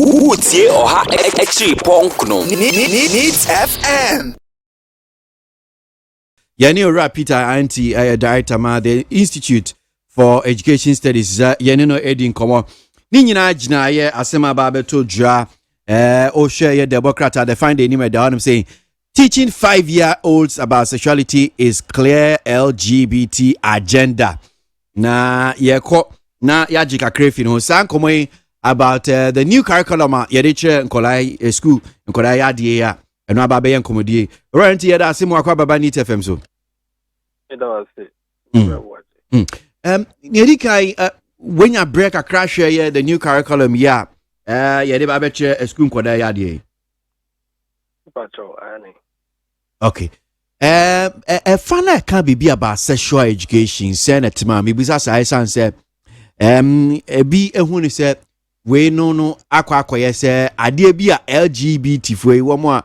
Utie oha echi ponkno. Needs FM. Yani ora Peter Anti director ma the Institute for Education Studies yani no edin komo. Ni nyina gina ye asema ba beto dra o share ye Democrat they find the name down saying teaching 5-year-olds about sexuality is clear LGBT agenda. Na ye ko na ya jika krefi no san komo about the new curriculum ye de chere nkolai school nkolai ya de ya eno aba be nkomodie. Orant ye da asema akwa baba Neat FM so. Nyerikai when you break a crash here the new curriculum yeah de ba be chere school nkoda ya de. Okay. Fana can be about sexual education. Say na tima me bisa say say ebi ehun say we no akwa say ade bi a LGBT for e wo mo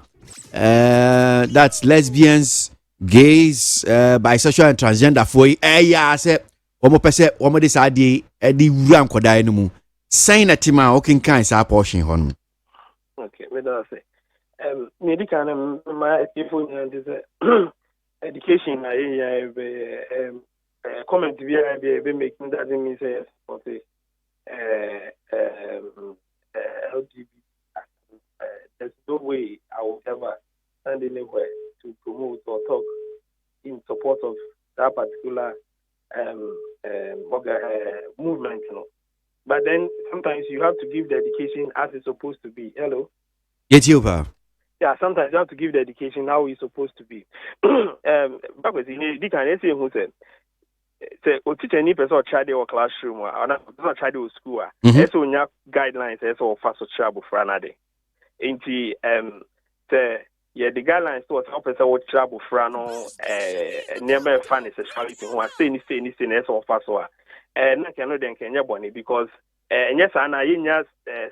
that's lesbians, gays, bisexual and transgender for yeah say omo pese omo this ade di wura nkoda no mu. Say na tima o kin kan sa portion hon. Okay, we don't say medical my people is education comment be making that means LGBT there's no way I will ever stand anywhere to promote or talk in support of that particular movement, you know. But then sometimes you have to give the education as it's supposed to be. Hello? Yes, you pa. Yeah, sometimes you have to give the education how it's supposed to be. Because you can say who said, say, o teacher any person try the classroom or not try the school. So when you guidelines, so fast to travel for another. Inti say yeah the guidelines to help person what travel for no never find sexuality who are saying so fast so na cannot then Kenya bonny because yes and I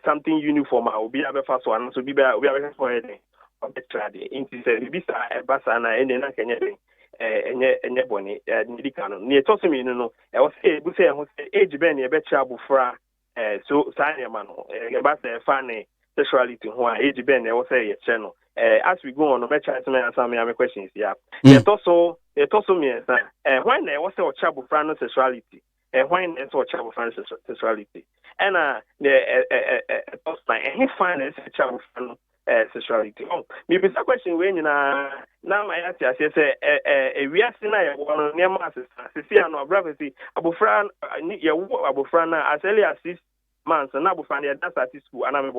something uniform will be a fast one so be for anything. Inti say bisa basa na ene na Kenya enye boni medical no ne to me no e wo say bu say ho say age ben e be travel for so sanya man no e ba say fan sexuality ho age ben e wo say ye che no as we go on no be try to answer me questions here it also me when e wo say o travel for no sexuality when e so travel for sexuality and to like he find travel for sexuality. Maybe some question when now my answer say we are seeing one near masses. See, I know brother see abufran abufran as early as 6 months and abufran that's at school and I'm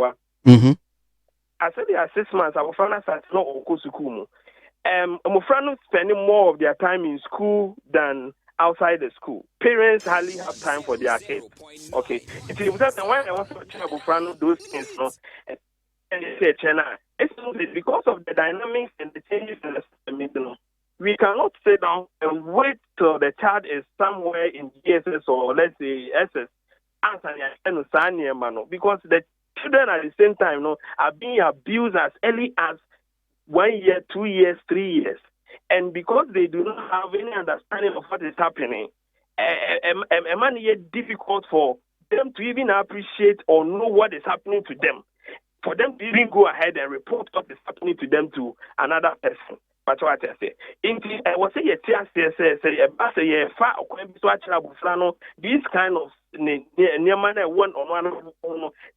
as early as 6 months abufran at no okusukumu. Abufran spending more of their time in school than outside the school. Parents hardly have time for their kids. Okay, if you say when I want to tell abufran those things no. It's because of the dynamics and the changes in the system. We cannot sit down and wait till the child is somewhere in GSS or let's say SS because the children at the same time are being abused as early as 1 year, 2 years, 3 years. And because they do not have any understanding of what is happening, it's difficult for them to even appreciate or know what is happening to them. For them to even go ahead and report what is happening to them to another person. But what I say, I was saying, this kind of this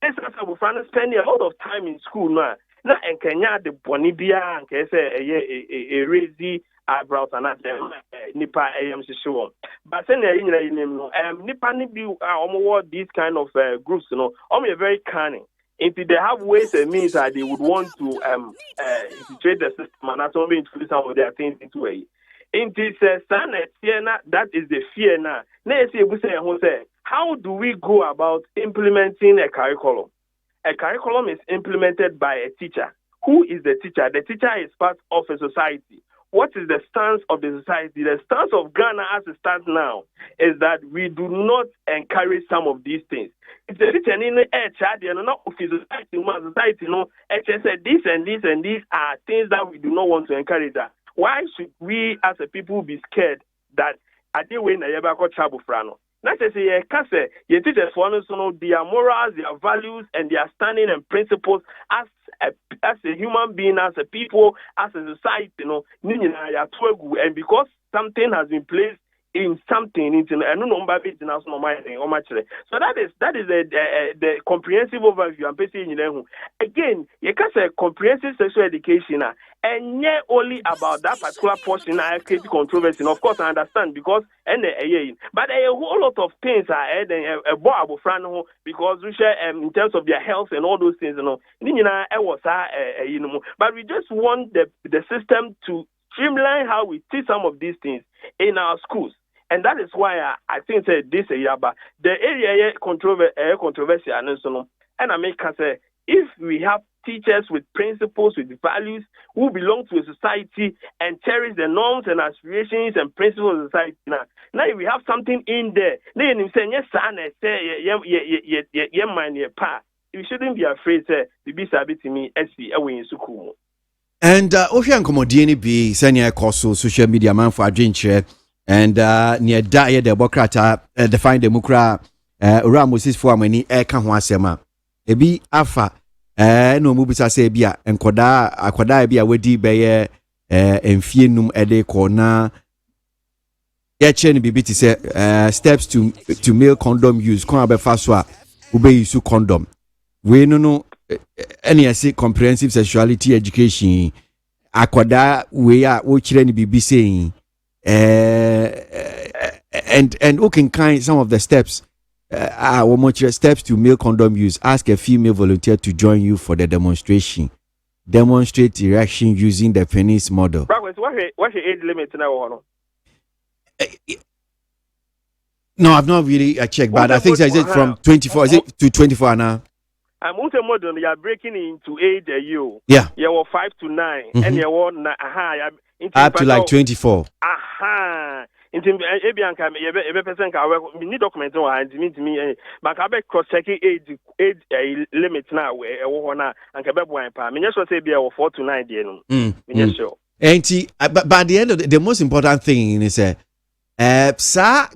is spending a lot of time in school now. Now, and Kenya the Bonibia and a raisy eyebrows and Nipa AM show. But saying Nipa Nibi these kind of groups, only very cunning. If they have ways and means that they would want to infiltrate the system and not only introduce some of their things into it. In this that is the fear now. How do we go about implementing a curriculum? A curriculum is implemented by a teacher. Who is the teacher? The teacher is part of a society. What is the stance of the society? The stance of Ghana as it stands now is that we do not encourage some of these things. If the teacher in the child, not of society, said this and this and these are things that we do not want to encourage. That. Why should we as a people be scared that I did win a Yabako Chabu Frano? Not just a case, you teach us one their morals, their values, and their standing and principles as a human being, as a people, as a society, and because something has been placed in something into a number business no or much. So that is the comprehensive overview. I'm basically again, you can say comprehensive sexual education and yet only about that particular portion I create controversy. And of course I understand because but a whole lot of things are because we share in terms of their health and all those things, but we just want the system to streamline how we teach some of these things in our schools. And that is why I think that this year, but the area controversy and I make say if we have teachers with principles, with values, who belong to a society and cherish the norms and aspirations and principles of society. Now if we have something in there, then you say yes, son, you shouldn't be afraid to be sabit to me as the away in school. And Ocean Comodiani be senior course social media man for Adventure and near Dia Democrata, Define Democrat, Ramusis for many air Kanwasema. Ebi Afa, no Mubisa Sebia, and Koda be a wedi baye, and Fienum Ede Corna. Yachen Bibiti say steps to male condom use, Konabe Faswa, Ube Yusu condom. We no any comprehensive sexuality education akwada we are children be saying and who can kind some of the steps one more steps to male condom use. Ask a female volunteer to join you for the demonstration. Demonstrate erection using the penis model. What's your age limit now? No, I've not really checked, but I think is it from 24? Is it to 24 now? I'm also modern. You are breaking into age you. Yeah. You were 5 to 9, and you were up to like 24. Into Abianca, every person can need documents or me, but I bet cross checking age limit now. And Cabeb I mean, just say be 4 to 9, dear. Sure. But by the end of the most important thing is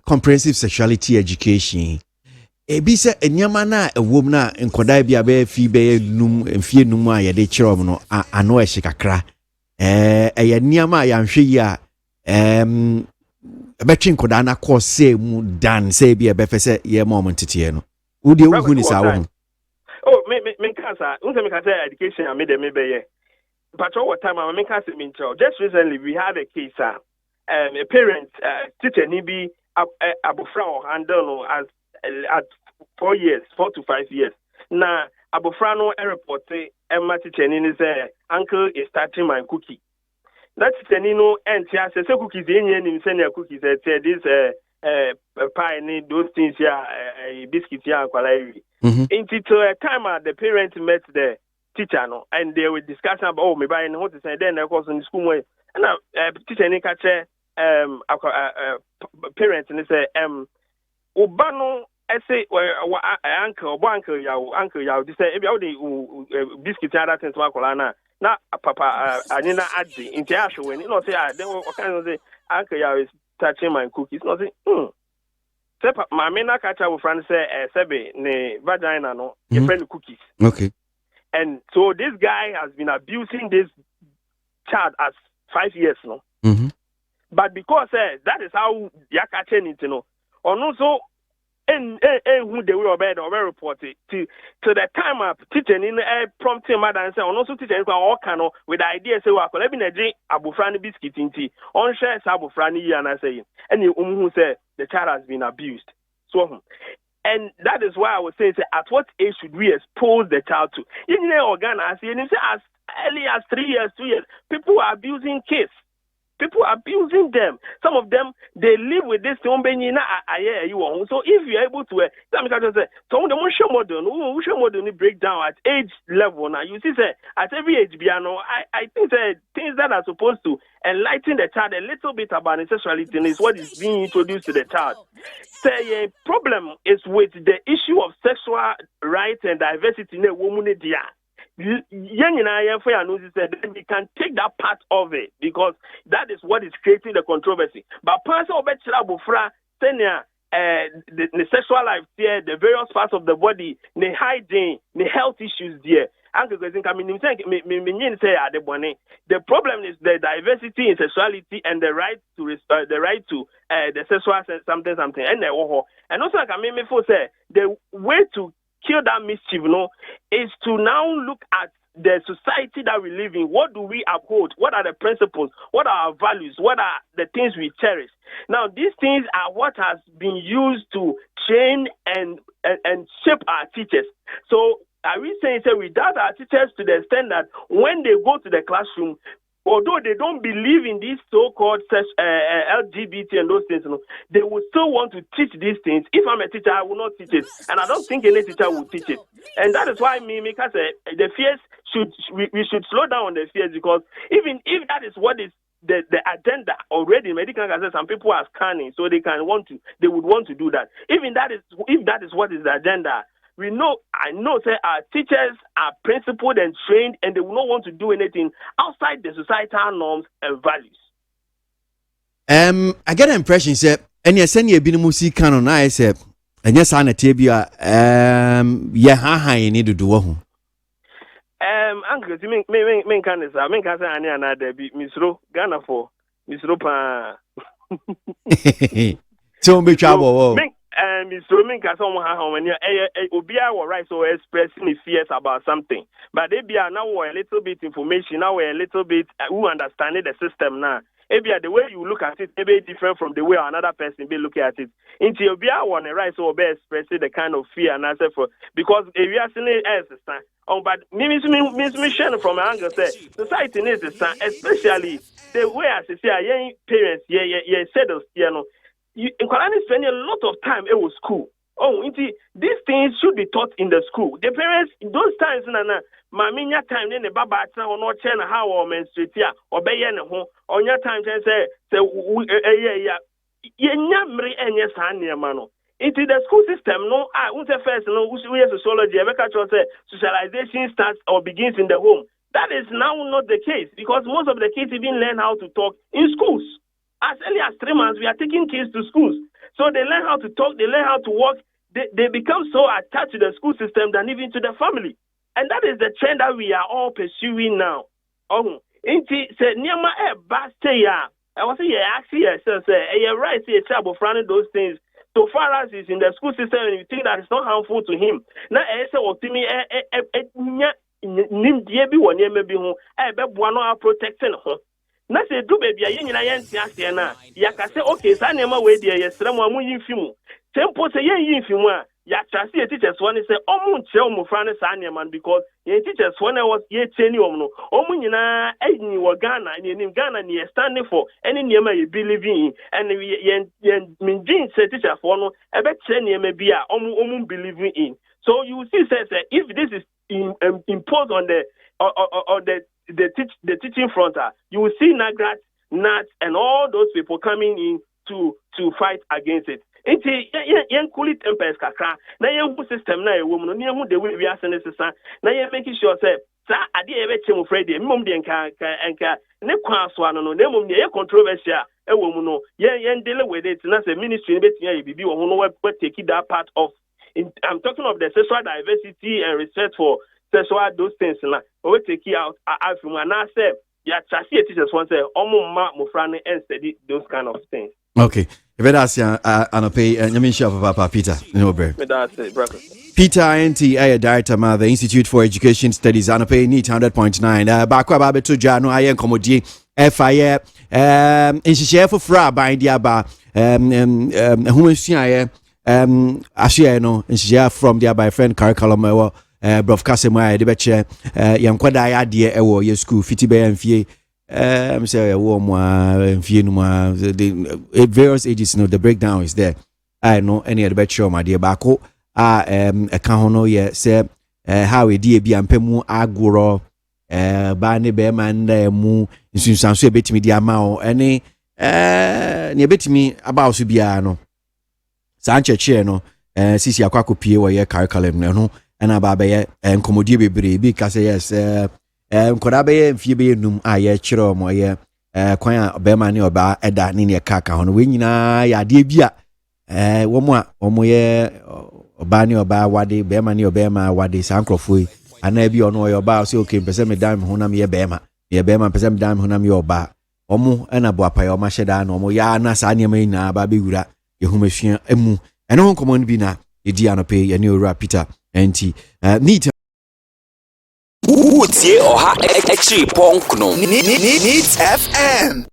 comprehensive sexuality education. Ebi se enyama na ewom na nkoda bia be fi be num enfie num a ye de kyerɛ no ano ehye kakra eye nyama ya nhwe yi a betwe nkoda na kɔ se mu dan se bia be fese ye moment tete no wo de wo hu ni sa wo oh me kasa unse me kasa education am de me be ye but what time am me kasa me ncho just recently we had a case a parent teacher ni bi abofra o handle no as at 4 to 5 years. Now, Abofrano reported Emma Tichenini say, Uncle is starting my cookie. That's Tenino and Tia says cookies in send your cookies at this pie, those things here, biscuits here, into a time the parents met the teacher and they were discussing about me buying what to say then of course in the school way. And teacher ni catch parents and they say Obano I say uncle yaw this say the biscuit other things makolana na papa anina addi into asho when no say then what kind of say uncle yaw is touching my cookies no say say mama na catch our friend say sebe ne vagina no your friend cookies okay and so this guy has been abusing this child as 5 years no but because that is how ya catching it or no so who they will obey or report it to the time of teaching in prompting mother and say on also teaching all kind of with the idea say well let me abufrani biscuit in tea on share abufrani and I say and you who say the child has been abused so and that is why I was saying say, at what age should we expose the child to you know as early as 3 years 2 years people are abusing kids. People abusing them. Some of them, they live with this. So if you're able to, some of them show modern break down at age level. Now you see, at every age, I think that things that are supposed to enlighten the child a little bit about sexuality is what is being introduced to the child. The problem is with the issue of sexual rights and diversity in a woman. Then we can take that part of it because that is what is creating the controversy. But person obetira bufra senior the sexual life there, the various parts of the body, the hygiene, the health issues there. The problem is the diversity in sexuality and the right to the sexual something and also like I mean before say the way to kill that mischief is to now look at the society that we live in. What do we uphold? What are the principles? What are our values? What are the things we cherish? Now, these things are what has been used to train and shape our teachers. So, are we saying without our teachers to the extent that when they go to the classroom, although they don't believe in these so-called LGBT and those things, they will still want to teach these things. If I'm a teacher, I will not teach it. And I don't think any teacher will teach it. And that is why because the fears we should slow down on the fears, because even if that is what is the agenda already, medical says some people are scanning, so they would want to do that. If that is what is the agenda, I know our teachers are principled and trained, and they will not want to do anything outside the societal norms and values. I get the impression and you send you a music canon, I said, and yes, Anna Tibia, need to do. Uncle, men can say any another be Misro Ghana for Misro Pa. So be trouble. Mr. Minka, when Obia were right, so expressing fears about something. But they be now a little bit information, now a little bit who understanding the system now. The way you look at it may be different from the way another person be looking at it. Until Obia were right, so be expressing the kind of fear and answer for because if you are seeing it as a stand. Oh, but me from my angle say society needs a stand, especially the way as I say, young parents, settled, you spend a lot of time at school. These things should be taught in the school. The parents, those times, maminya time, then the baba or not chen how or menstruate or be home on your time, say, into the school system, I won't say first, we as sociology, socialization starts or begins in the home. That is now not the case because most of the kids even learn how to talk in schools. As early as 3 months, we are taking kids to schools. So they learn how to talk, they learn how to walk. They become so attached to the school system than even to the family. And that is the trend that we are all pursuing now. I was you're right, say trouble finding those things. So far as he's in the school system and you think that it's not harmful to him. Now I say protecting him. Na se do baby aye nyina ye ntia se na ya ka se okay sa na ma we die ye sra mo amun fimu tempo se ye yin fimu a ya trase ye teachers one say omun che omu fra ne sa na man because ye teachers one was ye cheni no omun nyina ayini wo Ghana ni Ghana ni standing for any niema ye believing in and ye minjin say teachers one no e be che niema bi a omun believing in. So you see say if this is imposed on the teaching front, you will see Nagrat, Nat, and all those people coming in to fight against it. It's a cool tempers kakra. Now you system na a woman, no the way we are sending this. Now you're making sure say, sir, I did ever tell Freddy, mum the anka, ne kwaswan no, ne mum the controversial, a woman no, yen deal with it, and as a ministry, be or no what take that part of. I'm talking of the sexual diversity and respect for sexual those things. We take it out from and I say, yeah, teachers want to say, Mufrani and study those kind of things. Okay. If that's Anope, Yamin Papa Peter. No, Peter Enti, Director of the Institute for Education Studies, Anope, NEET 100.9. Bakwa Babeto Jano, I am Comodi, FIA, in share for Fra by Diaba, Human Ashia, no, and share from the by friend curriculum. Brof Kasema de beche yam kwada ya de ewo ye school fiti be amfie say wo mo amfie no ma the various ages the breakdown is there. I know any de beche ma de bako e ka ho no ye say how e die bi ampemu agoro ba ne be man da mu nsunsanso e betimi di ama o ene ne betimi about so bia no sancheche no sisi akwako pie wo ye curriculum no and abaye and commodity bebre because yes koda be mfie be num aye chiro mo ye kwan be ma ne oba eda ne ne kaka hono we nyina ya de bia Womo ye obani oba wade bema ni obema wade sankrofo ana bi ono ye oba so okay pese me dan honam ye bema pese me dan honam ye oba omo na bo apa ye oma hyeda na omo ya na sa ne mai na ba be wura ye humasua emu ene ho komo bi na ye di anope ye ne owura Peter enti neat Utie oha extra punk no. Needs FM.